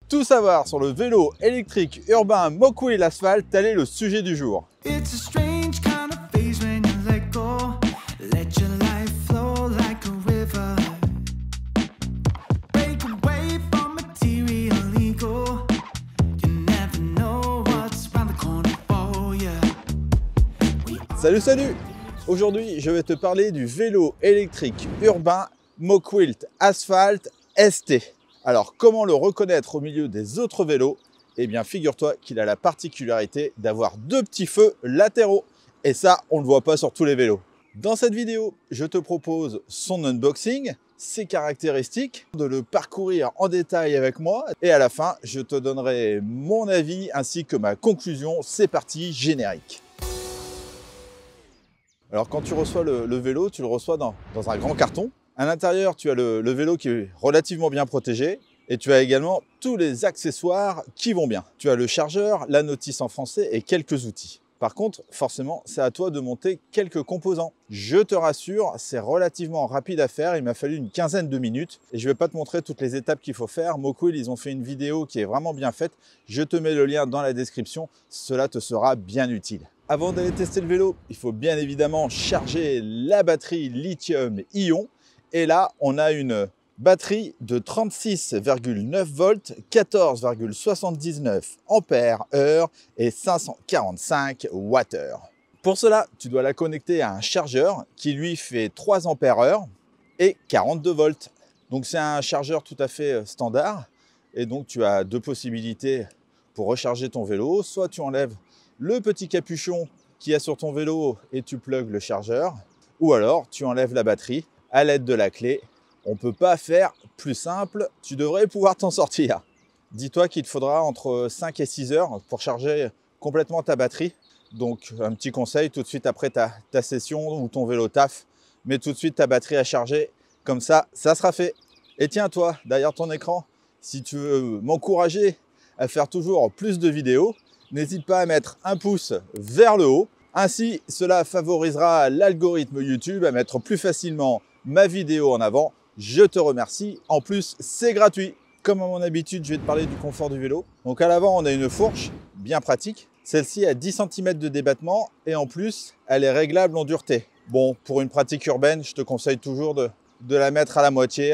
Tout savoir sur le vélo électrique urbain Mokwill Asphalt, tel est le sujet du jour. It's a strange kind of phase when you let go. Let your life flow like a river. Break away from material ego. You never know what's around the corner for you. Salut! Aujourd'hui, je vais te parler du vélo électrique urbain Mokwill Asphalt ST. Alors, comment le reconnaître au milieu des autres vélos? Eh bien, figure-toi qu'il a la particularité d'avoir deux petits feux latéraux. Et ça, on ne le voit pas sur tous les vélos. Dans cette vidéo, je te propose son unboxing, ses caractéristiques, de le parcourir en détail avec moi. Et à la fin, je te donnerai mon avis ainsi que ma conclusion. C'est parti, générique. Alors, quand tu reçois le vélo, tu le reçois dans un grand carton. À l'intérieur, tu as le vélo qui est relativement bien protégé et tu as également tous les accessoires qui vont bien. Tu as le chargeur, la notice en français et quelques outils. Par contre, forcément, c'est à toi de monter quelques composants. Je te rassure, c'est relativement rapide à faire. Il m'a fallu une quinzaine de minutes et je ne vais pas te montrer toutes les étapes qu'il faut faire. Mokwill, ils ont fait une vidéo qui est vraiment bien faite. Je te mets le lien dans la description. Cela te sera bien utile. Avant d'aller tester le vélo, il faut bien évidemment charger la batterie lithium-ion. Et là, on a une batterie de 36,9 volts, 14,79 ampères heure et 545 Wh. Pour cela, tu dois la connecter à un chargeur qui lui fait 3 ampères heure et 42 volts. Donc c'est un chargeur tout à fait standard. Et donc tu as deux possibilités pour recharger ton vélo. Soit tu enlèves le petit capuchon qu'il y a sur ton vélo et tu plugues le chargeur. Ou alors tu enlèves la batterie à l'aide de la clé. On ne peut pas faire plus simple, tu devrais pouvoir t'en sortir. Dis-toi qu'il te faudra entre 5 et 6 heures pour charger complètement ta batterie. Donc un petit conseil, tout de suite après ta session ou ton vélo taf, mets tout de suite ta batterie à charger, comme ça sera fait. Et tiens toi, derrière ton écran, si tu veux m'encourager à faire toujours plus de vidéos, n'hésite pas à mettre un pouce vers le haut. Ainsi, cela favorisera l'algorithme YouTube à mettre plus facilement ma vidéo en avant. Je te remercie. En plus, c'est gratuit. Comme à mon habitude, je vais te parler du confort du vélo. Donc à l'avant, on a une fourche bien pratique. Celle-ci a 10 cm de débattement et en plus, elle est réglable en dureté. Bon, pour une pratique urbaine, je te conseille toujours de la mettre à moitié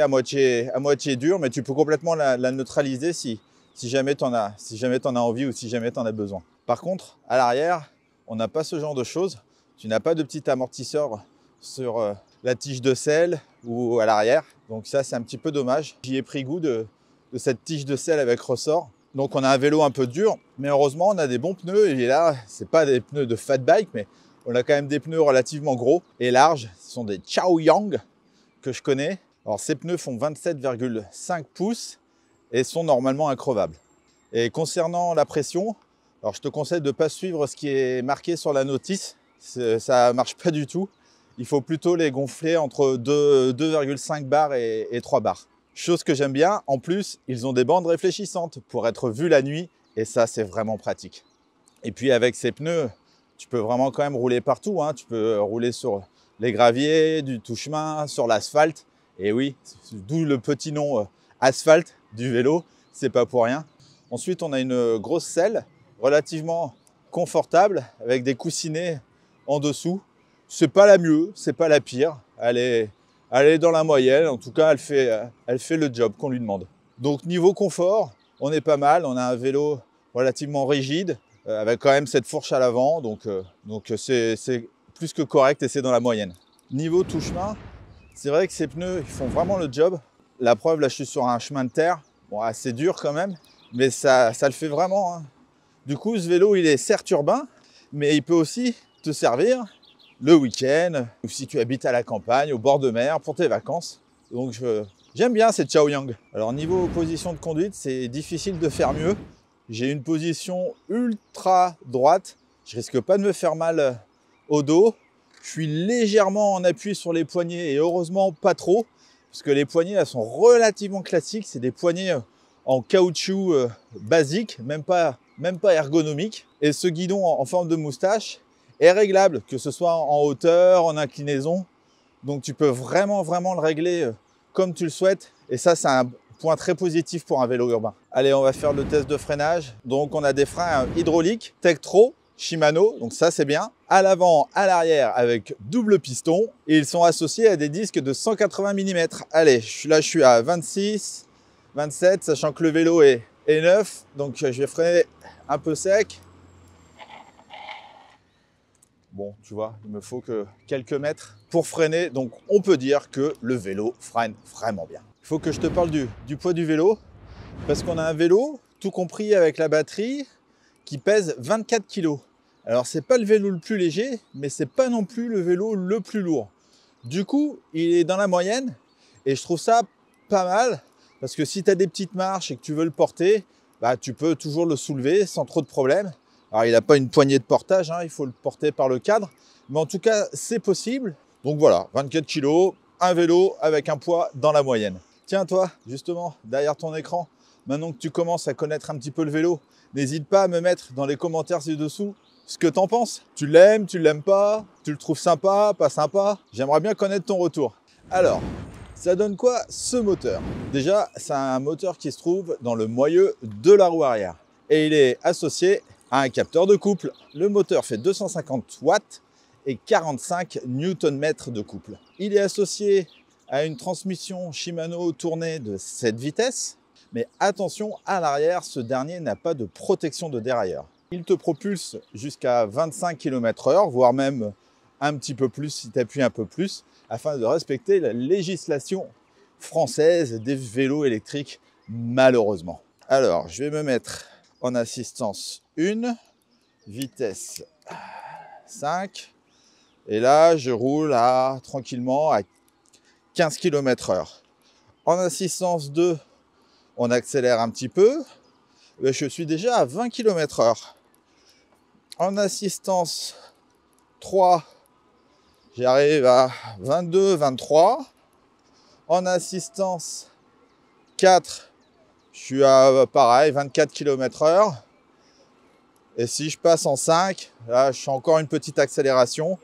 dure, mais tu peux complètement la neutraliser si jamais tu en as envie ou si jamais tu en as besoin. Par contre, à l'arrière, on n'a pas ce genre de choses. Tu n'as pas de petit amortisseur sur la tige de selle ou à l'arrière. Donc ça, c'est un petit peu dommage. J'y ai pris goût de cette tige de selle avec ressort. Donc on a un vélo un peu dur, mais heureusement, on a des bons pneus. Et là, c'est pas des pneus de fat bike, mais on a quand même des pneus relativement gros et larges. Ce sont des Chaoyang que je connais. Alors ces pneus font 27,5 pouces et sont normalement increvables. Et concernant la pression, alors je te conseille de ne pas suivre ce qui est marqué sur la notice. Ça ne marche pas du tout. Il faut plutôt les gonfler entre 2,5 bars et 3 bars. Chose que j'aime bien. En plus, ils ont des bandes réfléchissantes pour être vus la nuit. Et ça, c'est vraiment pratique. Et puis avec ces pneus, tu peux vraiment quand même rouler partout. Tu peux rouler sur les graviers, du tout-chemin, sur l'asphalte. Et oui, d'où le petit nom asphalte du vélo. C'est pas pour rien. Ensuite, on a une grosse selle relativement confortable avec des coussinets en dessous. C'est pas la mieux, c'est pas la pire. Elle est dans la moyenne. En tout cas, elle fait le job qu'on lui demande. Donc niveau confort, on est pas mal. On a un vélo relativement rigide avec quand même cette fourche à l'avant. Donc c'est plus que correct et c'est dans la moyenne. Niveau tout chemin, c'est vrai que ces pneus ils font vraiment le job. La preuve, là, je suis sur un chemin de terre. Bon, assez dur quand même, mais ça le fait vraiment. Du coup, ce vélo, il est certes urbain, mais il peut aussi te servir le week-end ou si tu habites à la campagne, au bord de mer, pour tes vacances. Donc, j'aime bien cette Chaoyang. Alors, niveau position de conduite, c'est difficile de faire mieux. J'ai une position ultra droite. Je risque pas de me faire mal au dos. Je suis légèrement en appui sur les poignets et heureusement pas trop, parce que les poignées elles sont relativement classiques. C'est des poignées en caoutchouc basique, même pas ergonomique. Et ce guidon en forme de moustache est réglable, que ce soit en hauteur, en inclinaison. Donc tu peux vraiment le régler comme tu le souhaites. Et ça, c'est un point très positif pour un vélo urbain. Allez, on va faire le test de freinage. Donc on a des freins hydrauliques, Tektro, Shimano, donc ça c'est bien. À l'avant, à l'arrière avec double piston. Et ils sont associés à des disques de 180 mm. Allez, là je suis à 26, 27, sachant que le vélo est neuf. Donc je vais freiner un peu sec. Bon, tu vois, il me faut que quelques mètres pour freiner. Donc on peut dire que le vélo freine vraiment bien. Il faut que je te parle du poids du vélo. Parce qu'on a un vélo, tout compris avec la batterie, qui pèse 24 kg. Alors c'est pas le vélo le plus léger, mais c'est pas non plus le vélo le plus lourd. Du coup, il est dans la moyenne et je trouve ça pas mal parce que si tu as des petites marches et que tu veux le porter, bah, tu peux toujours le soulever sans trop de problèmes. Alors il n'a pas une poignée de portage, hein, il faut le porter par le cadre, mais en tout cas c'est possible. Donc voilà, 24 kg, un vélo avec un poids dans la moyenne. Tiens toi, justement, derrière ton écran, maintenant que tu commences à connaître un petit peu le vélo, n'hésite pas à me mettre dans les commentaires ci-dessous ce que t'en penses. Tu l'aimes pas, tu le trouves sympa, pas sympa. J'aimerais bien connaître ton retour. Alors, ça donne quoi ce moteur? Déjà, c'est un moteur qui se trouve dans le moyeu de la roue arrière. Et il est associé à un capteur de couple. Le moteur fait 250 watts et 45 Nm de couple. Il est associé à une transmission Shimano tournée de 7 vitesses. Mais attention, à l'arrière, ce dernier n'a pas de protection de dérailleur. Il te propulse jusqu'à 25 km/h, voire même un petit peu plus si tu appuies un peu plus, afin de respecter la législation française des vélos électriques, malheureusement. Alors, je vais me mettre en assistance 1, vitesse 5, et là, je roule tranquillement à 15 km/h. En assistance 2, on accélère un petit peu, je suis déjà à 20 km/h. En assistance 3, j'arrive à 22, 23. En assistance 4, je suis à pareil, 24 km/h. Et si je passe en 5, là je suis encore une petite accélération.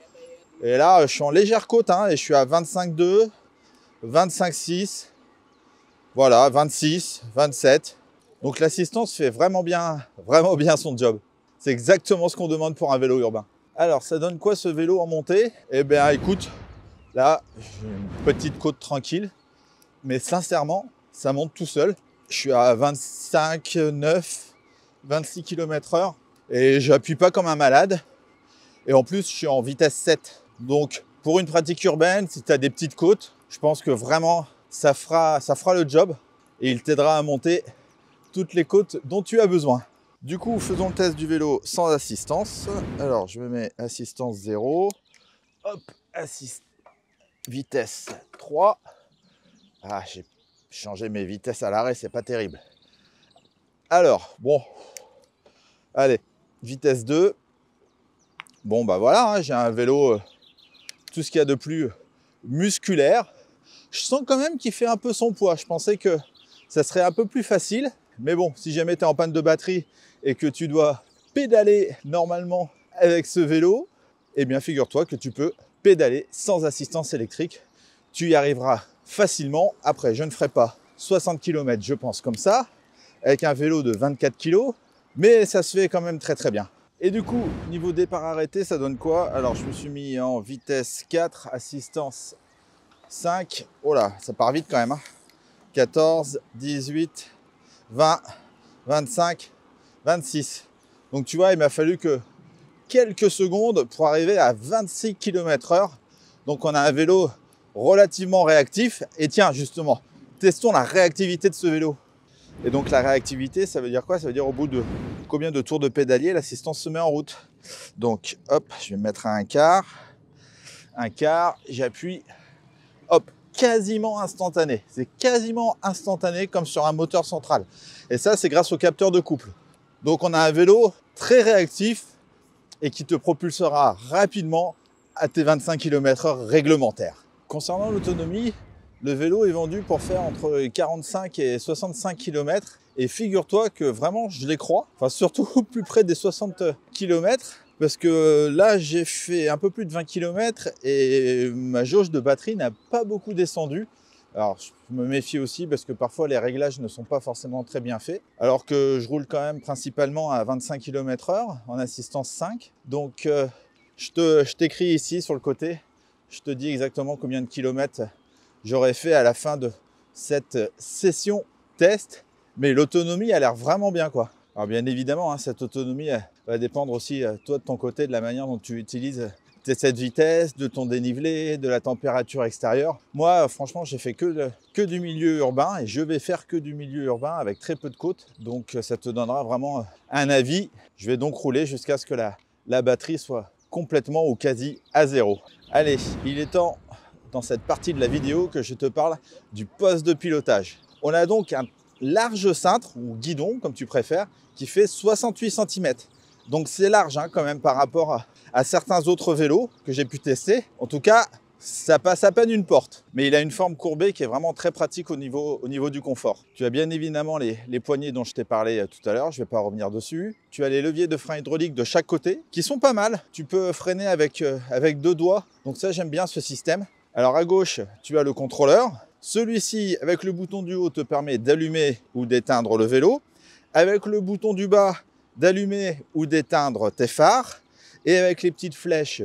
Et là je suis en légère côte, hein, et je suis à 25,2, 25,6. Voilà, 26, 27. Donc l'assistance fait vraiment bien son job. C'est exactement ce qu'on demande pour un vélo urbain. Alors, ça donne quoi ce vélo en montée? Eh bien, écoute, là, j'ai une petite côte tranquille. Mais sincèrement, ça monte tout seul. Je suis à 25, 9, 26 km/h. Et j'appuie pas comme un malade. Et en plus, je suis en vitesse 7. Donc, pour une pratique urbaine, si tu as des petites côtes, je pense que vraiment, ça fera le job. Et il t'aidera à monter toutes les côtes dont tu as besoin. Du coup, faisons le test du vélo sans assistance. Alors, je me mets assistance 0. Hop, vitesse 3. Ah, j'ai changé mes vitesses à l'arrêt, c'est pas terrible. Alors, bon. Allez, vitesse 2. Bon, bah voilà, hein, j'ai un vélo, tout ce qu'il y a de plus musculaire. Je sens quand même qu'il fait un peu son poids. Je pensais que ça serait un peu plus facile. Mais bon, si jamais tu es en panne de batterie et que tu dois pédaler normalement avec ce vélo, eh bien figure-toi que tu peux pédaler sans assistance électrique. Tu y arriveras facilement. Après, je ne ferai pas 60 km, je pense, comme ça, avec un vélo de 24 kg, mais ça se fait quand même très très bien. Et du coup, niveau départ arrêté, ça donne quoi? Alors, je me suis mis en vitesse 4, assistance 5. Oh là, ça part vite quand même, hein. 14, 18, 20, 25, 26. Donc tu vois, il m'a fallu que quelques secondes pour arriver à 26 km/h. Donc on a un vélo relativement réactif. Et tiens, justement, testons la réactivité de ce vélo. Et donc la réactivité, ça veut dire quoi? Ça veut dire au bout de combien de tours de pédalier, l'assistance se met en route. Donc hop, je vais me mettre à un quart, j'appuie, hop, quasiment instantané. C'est quasiment instantané comme sur un moteur central. Et ça, c'est grâce au capteur de couple. Donc on a un vélo très réactif et qui te propulsera rapidement à tes 25 km/h réglementaires. Concernant l'autonomie, le vélo est vendu pour faire entre 45 et 65 km. Et figure-toi que vraiment, je les crois. Enfin, surtout plus près des 60 km. Parce que là, j'ai fait un peu plus de 20 km et ma jauge de batterie n'a pas beaucoup descendu. Alors, je me méfie aussi parce que parfois les réglages ne sont pas forcément très bien faits. Alors que je roule quand même principalement à 25 km/h en assistance 5. Donc, je t'écris ici sur le côté. Je te dis exactement combien de kilomètres j'aurais fait à la fin de cette session test. Mais l'autonomie a l'air vraiment bien, quoi. Alors, bien évidemment, hein, cette autonomie va dépendre aussi, toi, de ton côté, de la manière dont tu utilises cette vitesse, de ton dénivelé, de la température extérieure. Moi, franchement, j'ai fait que du milieu urbain et je vais faire que du milieu urbain avec très peu de côtes. Donc, ça te donnera vraiment un avis. Je vais donc rouler jusqu'à ce que la batterie soit complètement ou quasi à zéro. Allez, il est temps, dans cette partie de la vidéo, que je te parle du poste de pilotage. On a donc un large cintre, ou guidon, comme tu préfères, qui fait 68 cm. Donc c'est large hein, quand même par rapport à certains autres vélos que j'ai pu tester. En tout cas, ça passe à peine une porte. Mais il a une forme courbée qui est vraiment très pratique au niveau du confort. Tu as bien évidemment les poignées dont je t'ai parlé tout à l'heure. Je ne vais pas revenir dessus. Tu as les leviers de frein hydraulique de chaque côté qui sont pas mal. Tu peux freiner avec 2 doigts. Donc ça, j'aime bien ce système. Alors à gauche, tu as le contrôleur. Celui-ci, avec le bouton du haut, te permet d'allumer ou d'éteindre le vélo. Avec le bouton du bas, d'allumer ou d'éteindre tes phares et avec les petites flèches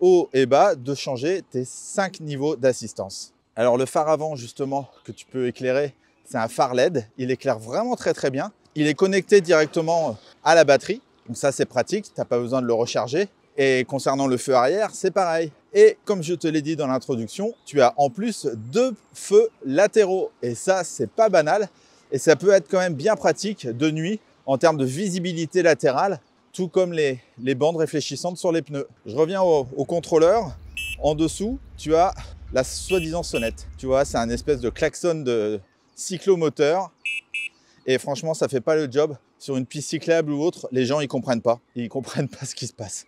haut et bas de changer tes 5 niveaux d'assistance. Alors le phare avant justement que tu peux éclairer, c'est un phare LED, il éclaire vraiment très très bien. Il est connecté directement à la batterie, donc ça c'est pratique, tu n'as pas besoin de le recharger. Et concernant le feu arrière, c'est pareil. Et comme je te l'ai dit dans l'introduction, tu as en plus 2 feux latéraux et ça c'est pas banal et ça peut être quand même bien pratique de nuit en termes de visibilité latérale, tout comme les bandes réfléchissantes sur les pneus. Je reviens au contrôleur. En dessous, tu as la soi-disant sonnette. Tu vois, c'est un espèce de klaxon de cyclomoteur. Et franchement, ça ne fait pas le job. Sur une piste cyclable ou autre, les gens, ils ne comprennent pas. Ils ne comprennent pas ce qui se passe.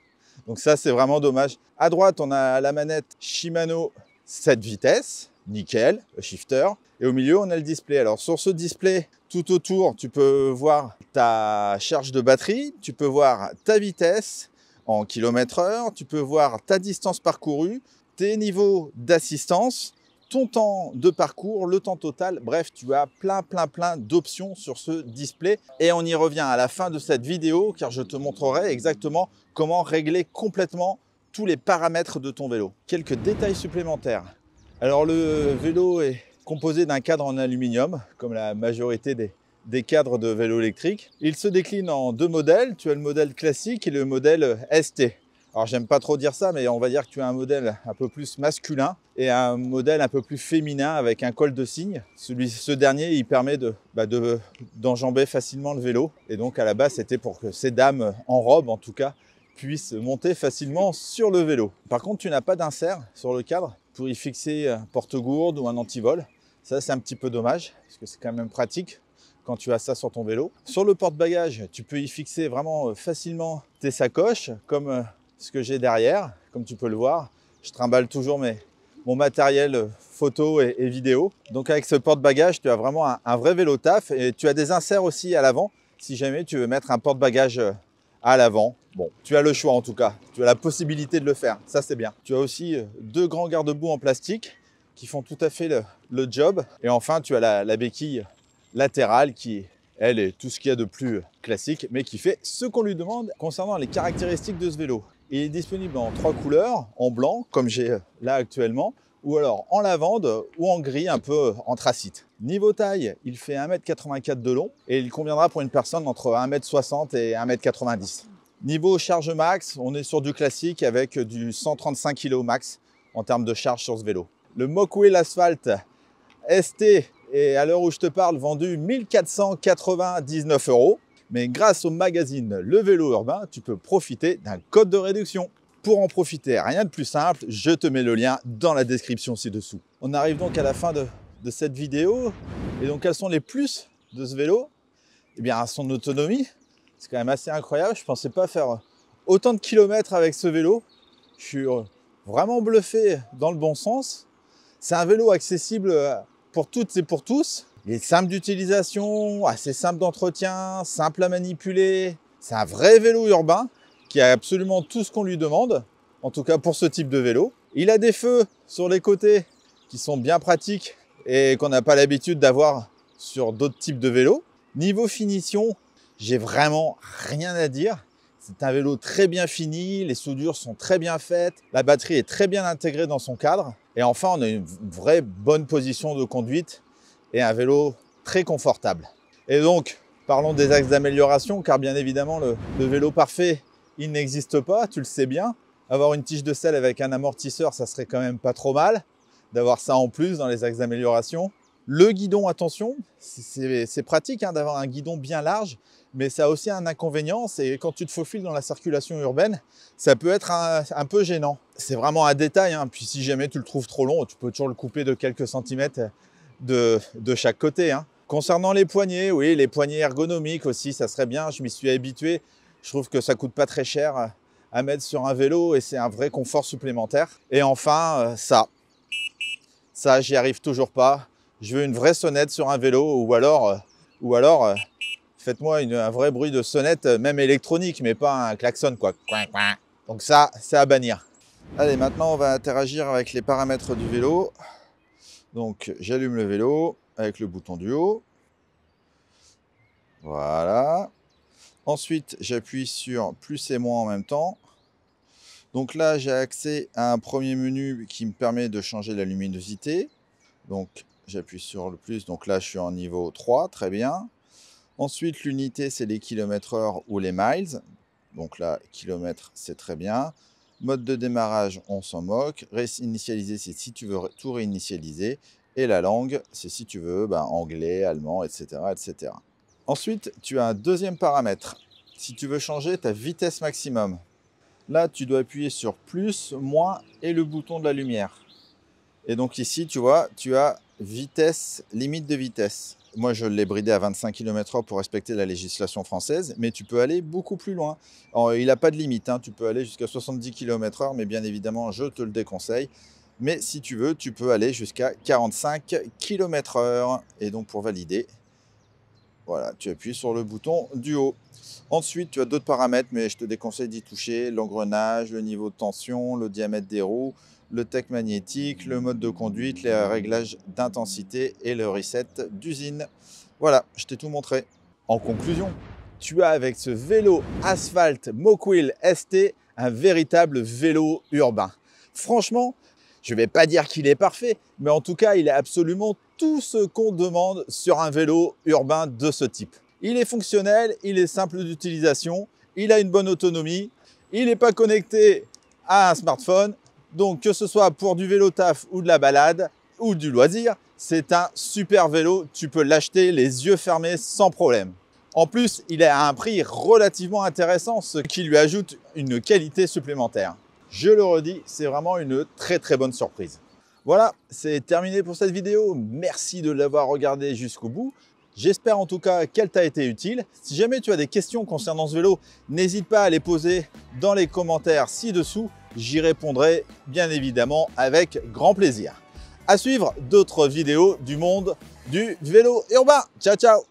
Donc ça, c'est vraiment dommage. À droite, on a la manette Shimano 7 vitesses. Nickel, le shifter. Et au milieu, on a le display. Alors sur ce display, tout autour, tu peux voir ta charge de batterie, tu peux voir ta vitesse en km/h, tu peux voir ta distance parcourue, tes niveaux d'assistance, ton temps de parcours, le temps total. Bref, tu as plein d'options sur ce display. Et on y revient à la fin de cette vidéo car je te montrerai exactement comment régler complètement tous les paramètres de ton vélo. Quelques détails supplémentaires. Alors le vélo est composé d'un cadre en aluminium, comme la majorité des cadres de vélo électrique. Il se décline en 2 modèles. Tu as le modèle classique et le modèle ST. Alors j'aime pas trop dire ça, mais on va dire que tu as un modèle un peu plus masculin et un modèle un peu plus féminin avec un col de cygne. Ce dernier, il permet d'enjamber facilement le vélo. Et donc à la base, c'était pour que ces dames en robe, en tout cas, puissent monter facilement sur le vélo. Par contre, tu n'as pas d'insert sur le cadre pour y fixer un porte-gourde ou un antivol. Ça, c'est un petit peu dommage, parce que c'est quand même pratique quand tu as ça sur ton vélo. Sur le porte-bagages, tu peux y fixer vraiment facilement tes sacoches, comme ce que j'ai derrière, comme tu peux le voir. Je trimballe toujours mon matériel photo et vidéo. Donc avec ce porte-bagages, tu as vraiment un vrai vélo taf. Et tu as des inserts aussi à l'avant, si jamais tu veux mettre un porte-bagages à l'avant. Bon, tu as le choix en tout cas, tu as la possibilité de le faire, ça c'est bien. Tu as aussi 2 grands garde-boue en plastique qui font tout à fait le job. Et enfin, tu as la béquille latérale qui, elle, est tout ce qu'il y a de plus classique, mais qui fait ce qu'on lui demande concernant les caractéristiques de ce vélo. Il est disponible en 3 couleurs, en blanc, comme j'ai là actuellement, ou alors en lavande ou en gris un peu anthracite. Niveau taille, il fait 1,84 m de long et il conviendra pour une personne entre 1,60 m et 1,90 m. Niveau charge max, on est sur du classique avec du 135 kg max en termes de charge sur ce vélo. Le Mockwheel Asphalt ST est à l'heure où je te parle vendu 1 499 €. Mais grâce au magazine Le Vélo Urbain, tu peux profiter d'un code de réduction. Pour en profiter, rien de plus simple, je te mets le lien dans la description ci-dessous. On arrive donc à la fin de cette vidéo. Et donc, quels sont les plus de ce vélo? Eh bien, son autonomie, c'est quand même assez incroyable. Je ne pensais pas faire autant de kilomètres avec ce vélo. Je suis vraiment bluffé dans le bon sens. C'est un vélo accessible pour toutes et pour tous. Il est simple d'utilisation, assez simple d'entretien, simple à manipuler. C'est un vrai vélo urbain qui a absolument tout ce qu'on lui demande, en tout cas pour ce type de vélo. Il a des feux sur les côtés qui sont bien pratiques et qu'on n'a pas l'habitude d'avoir sur d'autres types de vélos. Niveau finition, j'ai vraiment rien à dire. C'est un vélo très bien fini, les soudures sont très bien faites, la batterie est très bien intégrée dans son cadre. Et enfin, on a une vraie bonne position de conduite et un vélo très confortable. Et donc, parlons des axes d'amélioration, car bien évidemment, le vélo parfait, il n'existe pas, tu le sais bien. Avoir une tige de selle avec un amortisseur, ça serait quand même pas trop mal d'avoir ça en plus dans les axes d'amélioration. Le guidon, attention, c'est pratique hein, d'avoir un guidon bien large, mais ça a aussi un inconvénient, c'est quand tu te faufiles dans la circulation urbaine, ça peut être un peu gênant. C'est vraiment un détail, hein. Puis si jamais tu le trouves trop long, tu peux toujours le couper de quelques centimètres de chaque côté. Hein. Concernant les poignées, oui, les poignées ergonomiques aussi, ça serait bien, je m'y suis habitué. Je trouve que ça coûte pas très cher à mettre sur un vélo et c'est un vrai confort supplémentaire. Et enfin, ça j'y arrive toujours pas. Je veux une vraie sonnette sur un vélo ou alors faites-moi un vrai bruit de sonnette, même électronique, mais pas un klaxon, quoi. Donc ça, c'est à bannir. Allez, maintenant, on va interagir avec les paramètres du vélo. Donc, j'allume le vélo avec le bouton du haut. Voilà. Ensuite, j'appuie sur plus et moins en même temps. Donc là, j'ai accès à un premier menu qui me permet de changer la luminosité. Donc, j'appuie sur le plus, donc là je suis en niveau 3, très bien. Ensuite l'unité c'est les km/h ou les miles, donc là kilomètres c'est très bien. Mode de démarrage on s'en moque, réinitialiser c'est si tu veux tout réinitialiser, et la langue c'est si tu veux anglais, allemand, etc., etc. Ensuite tu as un deuxième paramètre, si tu veux changer ta vitesse maximum. Là tu dois appuyer sur plus, moins et le bouton de la lumière. Et donc ici, tu vois, tu as vitesse, limite de vitesse. Moi, je l'ai bridé à 25 km/h pour respecter la législation française, mais tu peux aller beaucoup plus loin. Alors, il n'a pas de limite, hein, tu peux aller jusqu'à 70 km/h, mais bien évidemment, je te le déconseille. Mais si tu veux, tu peux aller jusqu'à 45 km/h. Et donc, pour valider, voilà, tu appuies sur le bouton du haut. Ensuite, tu as d'autres paramètres, mais je te déconseille d'y toucher. L'engrenage, le niveau de tension, le diamètre des roues, le tech magnétique, le mode de conduite, les réglages d'intensité et le reset d'usine. Voilà, je t'ai tout montré. En conclusion, tu as avec ce vélo Asphalt Mokwill ST un véritable vélo urbain. Franchement, je ne vais pas dire qu'il est parfait, mais en tout cas, il est absolument tout ce qu'on demande sur un vélo urbain de ce type. Il est fonctionnel, il est simple d'utilisation, il a une bonne autonomie, il n'est pas connecté à un smartphone. Donc que ce soit pour du vélo taf ou de la balade ou du loisir, c'est un super vélo, tu peux l'acheter les yeux fermés sans problème. En plus, il est à un prix relativement intéressant, ce qui lui ajoute une qualité supplémentaire. Je le redis, c'est vraiment une très très bonne surprise. Voilà, c'est terminé pour cette vidéo. Merci de l'avoir regardé jusqu'au bout. J'espère en tout cas qu'elle t'a été utile. Si jamais tu as des questions concernant ce vélo, n'hésite pas à les poser dans les commentaires ci-dessous. J'y répondrai bien évidemment avec grand plaisir. À suivre d'autres vidéos du monde du vélo urbain. Ciao, ciao!